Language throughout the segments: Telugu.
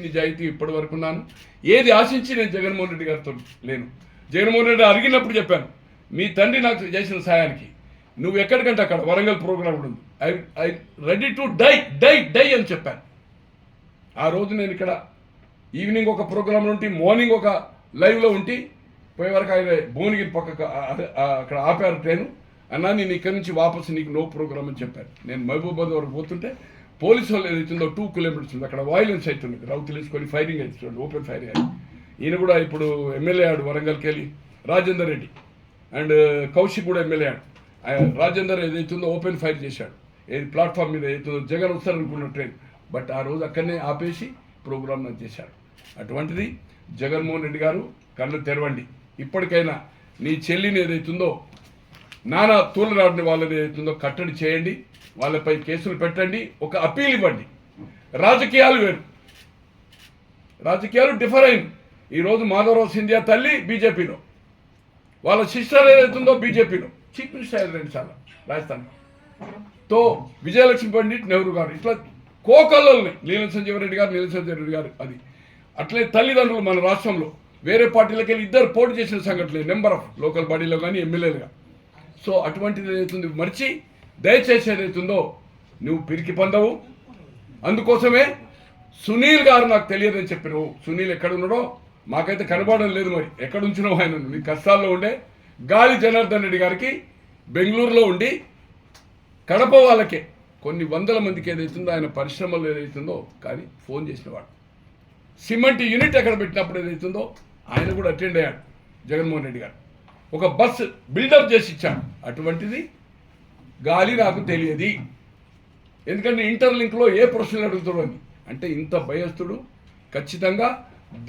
నిజాయితీ ఇప్పటి వరకు ఉన్నాను. ఏది ఆశించి నేను జగన్మోహన్ రెడ్డి గారితో లేను. జగన్మోహన్ రెడ్డి అడిగినప్పుడు చెప్పాను, మీ తండ్రి నాకు చేసిన సాయానికి నువ్వు ఎక్కడికంటే అక్కడ వరంగల్ ప్రోగ్రామ్ ఉంది, I ready to die die die అని చెప్పాను. ఆ రోజు నేను ఇక్కడ ఈవినింగ్ ఒక ప్రోగ్రాంలో ఉండి మార్నింగ్ ఒక లైవ్లో ఉండి పోయే వరకు ఆయన భువనగిరి పక్కకు అక్కడ ఆపారు ట్రైను. అన్నా నేను ఇక్కడి నుంచి వాపసు నీకు నో ప్రోగ్రామ్ అని చెప్పాను. నేను మహబూబాబాద్ వరకు పోతుంటే పోలీసు వాళ్ళు ఏదైతుందో 2 కిలోమీటర్స్ ఉంది, అక్కడ వాయిలెన్స్ అవుతుంది, రౌతులు వేసుకొని ఫైరింగ్ అవుతుంది, ఓపెన్ ఫైరింగ్ అయ్యి. ఈయన కూడా ఇప్పుడు ఎమ్మెల్యే ఆడు వరంగల్కి వెళ్ళి రాజేందర్ రెడ్డి అండ్ కౌశిక్ కూడా ఎమ్మెల్యే ఆడు. రాజేందర్ ఏదైతుందో ఓపెన్ ఫైర్ చేశాడు, ఏది ప్లాట్ఫామ్ మీద ఏదైతుందో జగన్ వస్తారనుకున్న ట్రైన్, బట్ ఆ రోజు అక్కడనే ఆపేసి ప్రోగ్రామ్ చేశాడు. అటువంటిది జగన్మోహన్ రెడ్డి గారు కళ్ళు తెరవండి. ఇప్పటికైనా నీ చెల్లిని ఏదైతుందో నానా తూలరాడిని వాళ్ళని ఏదైతుందో కట్టడి చేయండి, వాళ్ళపై కేసులు పెట్టండి, ఒక అప్పీల్ ఇవ్వండి. రాజకీయాలు వేరు, రాజకీయాలు డిఫర్ అయింది. ఈరోజు మాధవరావు సింధియా తల్లి బీజేపీలో, వాళ్ళ సిస్టర్ ఏదైతుందో బీజేపీలో, చీఫ్ మినిస్టర్ అయ్యారు 2 సార్లు రాజస్థాన్తో. విజయలక్ష్మి పండిట్ నెహ్రూ గారు ఇట్లా కోకల్లల్ని, నీలం సంజీవ రెడ్డి గారు అది. అట్లే తల్లిదండ్రులు మన రాష్ట్రంలో వేరే పార్టీలకు వెళ్ళి 2 పోటీ చేసిన సంఘటనలు నెంబర్ ఆఫ్ లోకల్ బాడీలో కానీ ఎమ్మెల్యేలుగా. సో అటువంటిది ఏదైతుంది మర్చి దయచేసి ఏదైతుందో నువ్వు పిరికి పొందవు. అందుకోసమే సునీల్ గారు నాకు తెలియదని చెప్పినవు. సునీల్ ఎక్కడున్నాడో మాకైతే కనబడడం లేదు, మరి ఎక్కడ ఉంచినావు ఆయన? నీ కష్టాల్లో ఉండే గాలి జనార్దన్ రెడ్డి గారికి బెంగళూరులో ఉండి కడప వాళ్ళకే కొన్ని వందల మందికి ఏదైతుందో ఆయన పరిశ్రమలో ఏదైతుందో కానీ ఫోన్ చేసినవాడు. సిమెంట్ యూనిట్ ఎక్కడ పెట్టినప్పుడు ఏదైతుందో ఆయన కూడా అటెండ్ అయ్యాడు జగన్మోహన్ రెడ్డి గారు. ఒక బస్ బిల్డప్ చేసి ఇచ్చాడు. అటువంటిది గాలి నాకు తెలియదు, ఎందుకంటే ఇంటర్లింక్లో ఏ ప్రశ్నలు అడుగుతాడు అని. అంటే ఇంత భయస్తుడు. ఖచ్చితంగా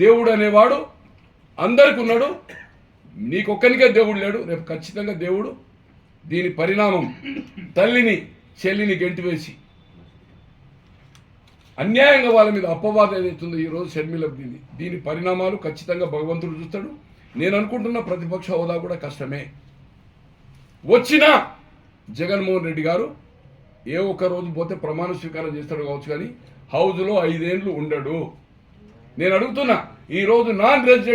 దేవుడు అనేవాడు అందరికి ఉన్నాడు, నీకొక్కనికే దేవుడు లేడు. రేపు ఖచ్చితంగా దేవుడు దీని పరిణామం తల్లిని చెల్లిని గెంటివేసి అన్యాయంగా వాళ్ళ మీద అపవాదం ఏదైతుందో ఈరోజు షర్మిల దీని పరిణామాలు ఖచ్చితంగా భగవంతుడు చూస్తాడు. నేను అనుకుంటున్న ప్రతిపక్ష హోదా కూడా కష్టమే. వచ్చినా జగన్మోహన్ రెడ్డి గారు ఏ ఒక్క రోజు పోతే ప్రమాణ స్వీకారం చేస్తాడు కావచ్చు, కానీ హౌజ్లో 5 ఏళ్ళు ఉండడు. నేను అడుగుతున్నా, ఈరోజు నాన్ రెసిడెంట్